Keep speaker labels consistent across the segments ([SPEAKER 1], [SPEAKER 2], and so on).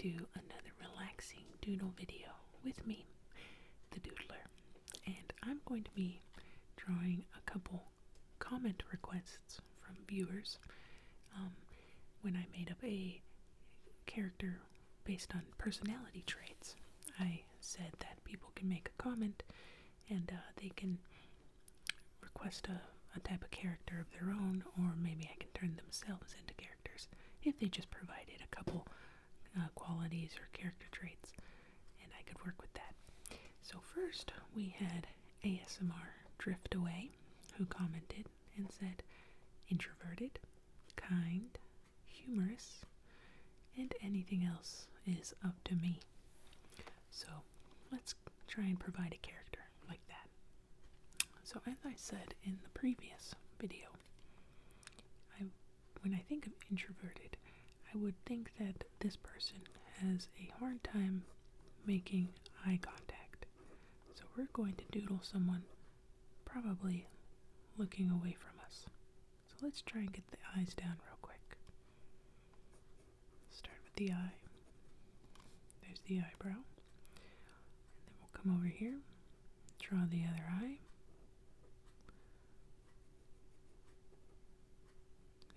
[SPEAKER 1] to another relaxing doodle video with me, the Doodler. And I'm going to be drawing a couple comment requests from viewers. When I made up a character based on personality traits, I said that people can make a comment and they can request a type of character of their own, or maybe I can turn themselves into characters if they just provided a couple qualities or character traits, and I could work with that. So first we had ASMR Drift Away, who commented and said, introverted, kind, humorous, and anything else is up to me. So let's try and provide a character like that. So as I said in the previous video, when I think of introverted, I would think that this person has a hard time making eye contact. So we're going to doodle someone probably looking away from us. So let's try and get the eyes down real quick. Start with the eye. There's the eyebrow. And then we'll come over here, draw the other eye.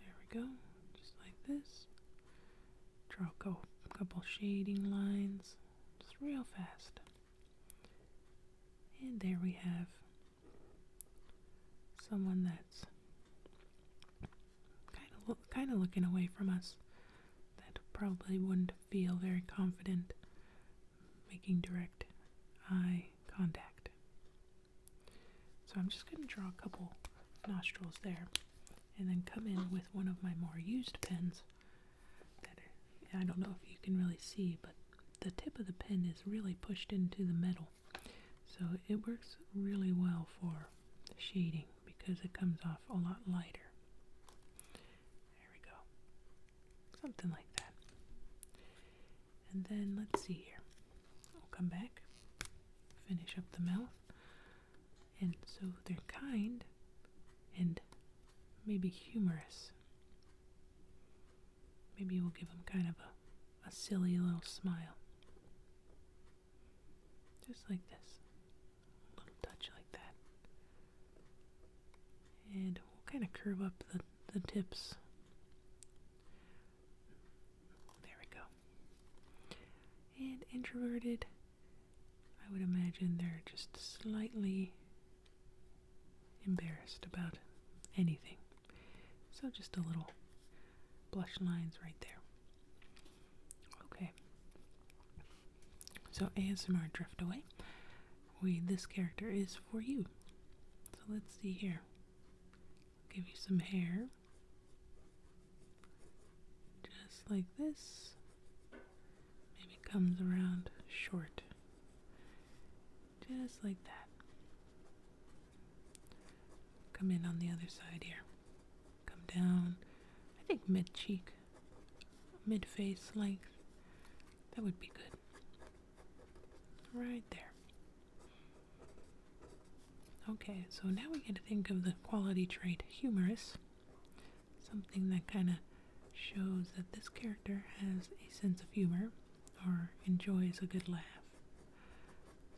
[SPEAKER 1] There we go, just like this. Draw a couple shading lines, just real fast. And there we have someone that's kind of looking away from us, that probably wouldn't feel very confident making direct eye contact. So I'm just going to draw a couple nostrils there, and then come in with one of my more used pens that I don't know if you can really see, but the tip of the pen is really pushed into the metal, so it works really well for shading because it comes off a lot lighter. There we go, something like that. And then let's see here, I'll come back, finish up the mouth, and so they're kind and maybe humorous. Maybe we'll give them kind of a silly little smile. Just like this. A little touch like that. And we'll kind of curve up the tips. There we go. And introverted, I would imagine they're just slightly embarrassed about anything. So just a little blush lines right there. Okay. So ASMR Drift Away. This character is for you. So let's see here. I'll give you some hair. Just like this. Maybe comes around short. Just like that. Come in on the other side here. Come down. I think mid-cheek, mid-face length. That would be good. Right there. Okay, so now we get to think of the quality trait humorous. Something that kind of shows that this character has a sense of humor or enjoys a good laugh.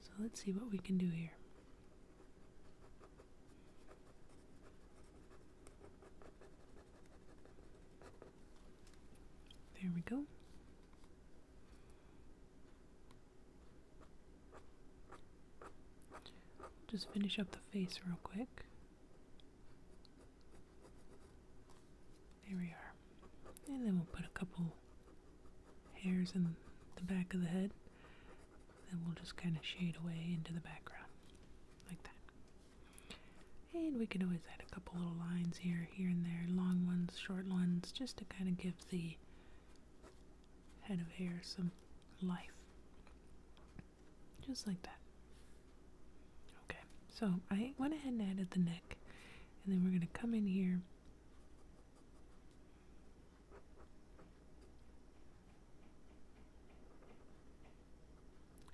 [SPEAKER 1] So let's see what we can do here. There we go. Just finish up the face real quick. There we are. And then we'll put a couple hairs in the back of the head. Then we'll just kind of shade away into the background. Like that. And we can always add a couple little lines here and there. Long ones, short ones, just to kind of give the head of hair some life. Just like that. Okay, so I went ahead and added the neck, and then we're going to come in here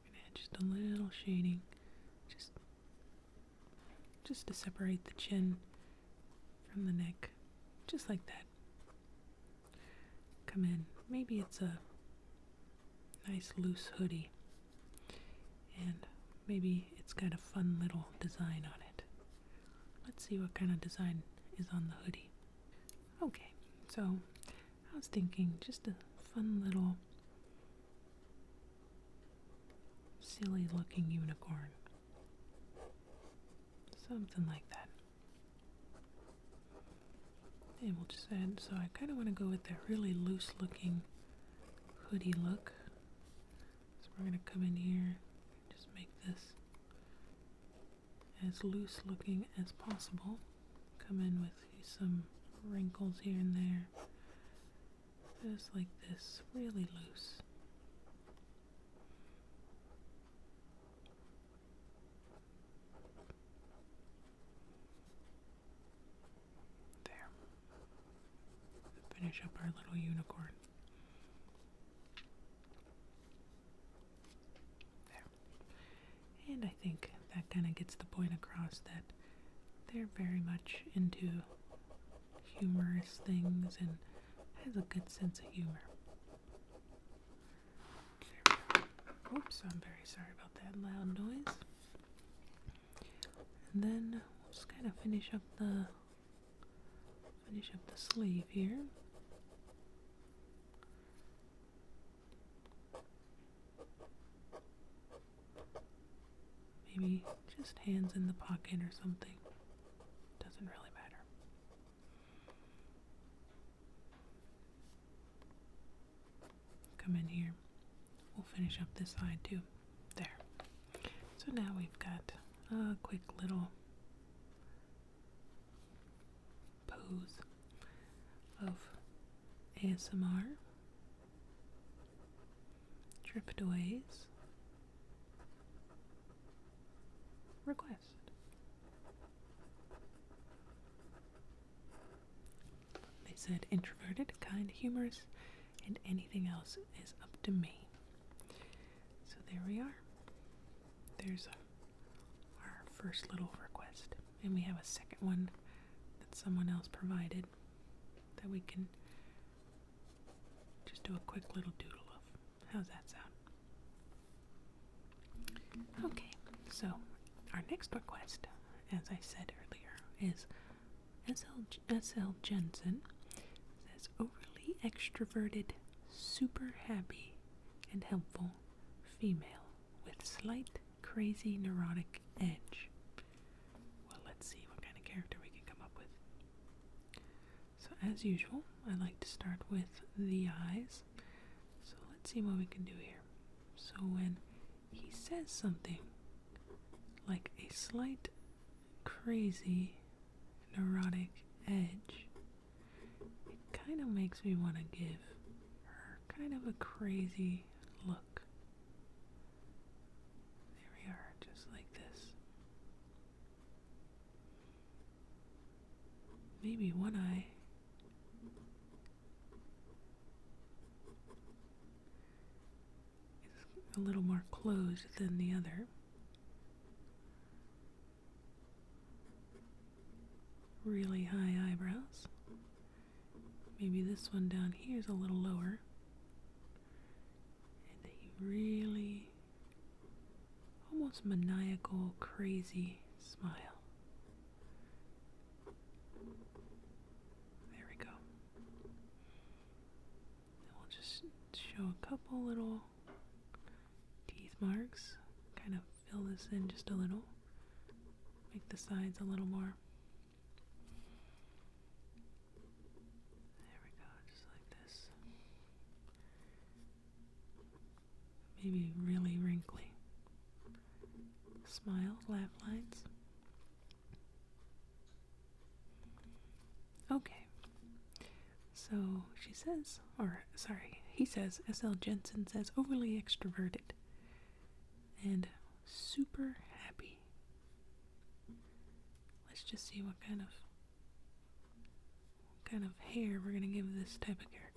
[SPEAKER 1] and add just a little shading, just to separate the chin from the neck, just like that. Come in, maybe it's a nice loose hoodie. And maybe it's got a fun little design on it. Let's see what kind of design is on the hoodie. Okay, so I was thinking just a fun little silly looking unicorn. Something like that. And we'll just add, so I kind of want to go with that really loose looking hoodie look. So we're going to come in here, just make this as loose looking as possible. Come in with some wrinkles here and there. Just like this, really loose. There. Finish up our little unicorn. There. And I think that kind of gets the point across that they're very much into humorous things and has a good sense of humor. Oops, I'm very sorry about that loud noise. And then we'll just kind of finish up the sleeve here. Maybe just hands in the pocket or something. Doesn't really matter. Come in here. We'll finish up this side too. There. So now we've got a quick little pose of ASMR, driftaways, request. They said introverted, kind, humorous, and anything else is up to me. So there we are. There's our first little request. And we have a second one that someone else provided that we can just do a quick little doodle of. How's that sound? Okay, so our next request, as I said earlier, is SL Jensen. Says overly extroverted, super happy and helpful female with slight crazy neurotic edge. Well, let's see what kind of character we can come up with. So as usual, I like to start with the eyes. So let's see what we can do here. So when he says something like a slight crazy neurotic edge, it kind of makes me want to give her kind of a crazy look. There we are, just like this. Maybe one eye is a little more closed than the other. Really high eyebrows. Maybe this one down here is a little lower. And a really almost maniacal, crazy smile. There we go. And we'll just show a couple little teeth marks. Kind of fill this in just a little. Make the sides a little more. Maybe really wrinkly. Smile, laugh lines. Okay. So she says, he says, SL Jensen says overly extroverted and super happy. Let's just see what kind of hair we're gonna give this type of character.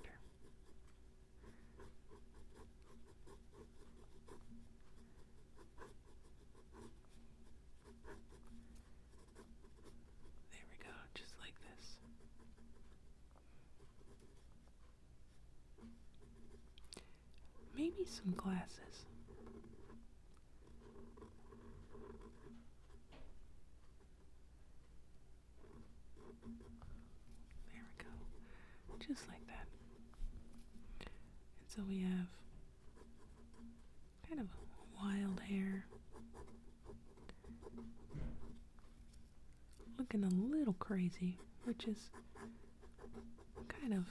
[SPEAKER 1] maybe some glasses. There we go. Just like that. And so we have kind of wild hair. Looking a little crazy, which is kind of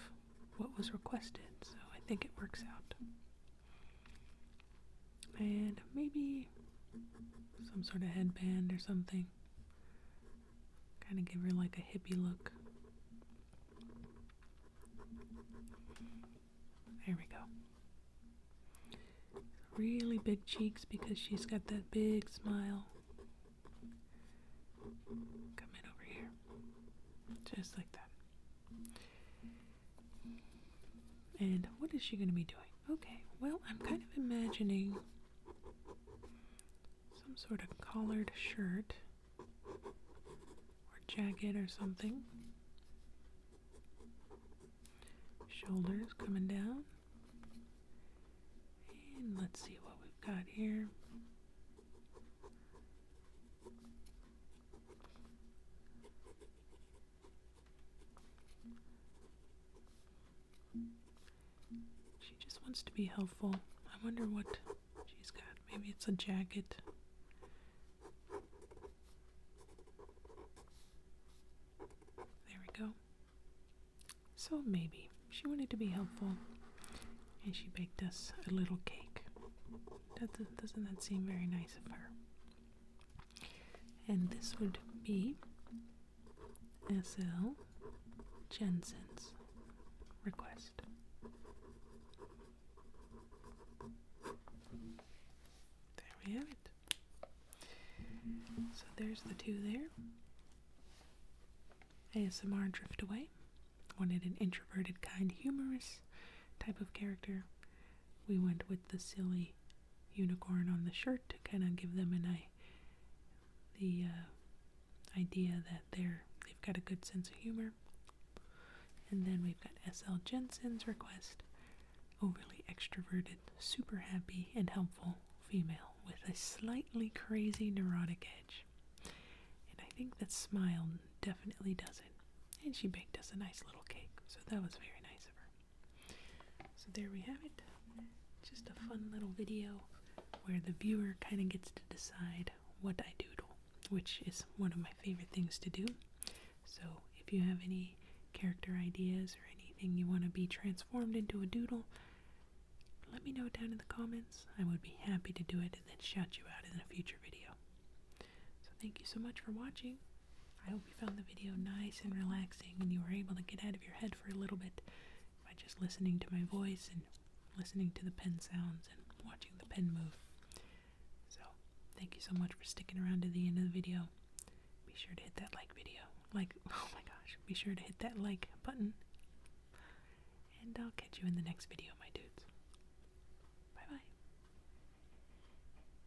[SPEAKER 1] what was requested, so I think it works out. And maybe some sort of headband or something. Kind of give her like a hippie look. There we go. Really big cheeks because she's got that big smile. Come in over here. Just like that. And what is she going to be doing? Okay, well, I'm kind of imagining some sort of collared shirt or jacket or something. Shoulders coming down. And let's see what we've got here. She just wants to be helpful. I wonder what she's got. Maybe it's a jacket. There we go. So maybe she wanted to be helpful, and she baked us a little cake. Doesn't that seem very nice of her? And this would be SL Jensen's request. There we have it. So there's the two there. ASMR Drift Away wanted an introverted, kind, humorous type of character. We went with the silly unicorn on the shirt to kind of give them the idea that they've got a good sense of humor. And then we've got SL Jensen's request, overly extroverted, super happy and helpful female with a slightly crazy neurotic edge. And I think that smile definitely does it. And she baked us a nice little cake, so that was very nice of her. So there we have it. Just a fun little video where the viewer kind of gets to decide what I doodle, which is one of my favorite things to do. So if you have any character ideas or anything you want to be transformed into a doodle, let me know down in the comments. I would be happy to do it and then shout you out in a future video. So thank you so much for watching. I hope you found the video nice and relaxing and you were able to get out of your head for a little bit by just listening to my voice and listening to the pen sounds and watching the pen move. So thank you so much for sticking around to the end of the video. Be sure to hit that oh my gosh, be sure to hit that like button. And I'll catch you in the next video, my dude.